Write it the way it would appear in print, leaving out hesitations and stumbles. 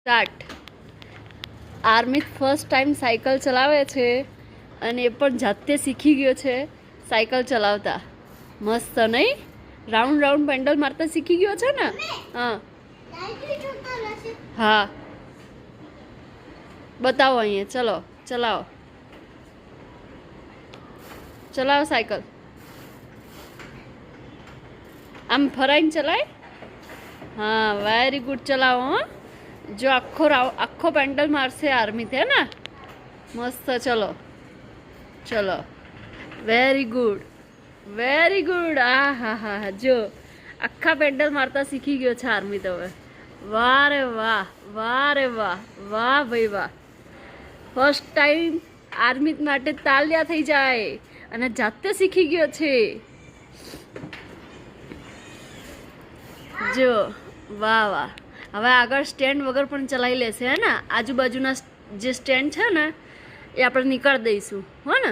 Start. આર્મિત first time cycle ચલાવે છે અને એ પણ જાતે શીખી ગયો છે સાયકલ ચલાવતા. મસ્ત નહીં? રાઉન્ડ રાઉન્ડ પેન્ડલ મારતા શીખી ગયો છે ને? હા હા, બતાવો અહીંયા. ચલો ચલાવો, ચલાવો સાયકલ. આમ ફરાઈને ચલાય. હા, વેરી ગુડ. ચલાવો. હા, જો આખો પેન્ડલ મારશે આર્મી હે ને? મસ્ત. ચલો ચલો, વેરી ગુડ, વેરી ગુડ. આ હા હા હા, જો આખા પેન્ડલ મારતા શીખી ગયો છે આર્મી તો હવે. વાહ રે વાહ, વાહ રે વાહ, વાહ ભાઈ વાહ. ફર્સ્ટ ટાઈમ આર્મી માટે તાલિયા થઈ જાય અને જાતે શીખી ગયો છે. જો વાહ વાહ. હવે આગળ સ્ટેન્ડ વગર પણ ચલાવી લેશે હે ને? આજુબાજુના જે સ્ટેન્ડ છે ને એ આપણે નીકાળી દઈશું, હો ને?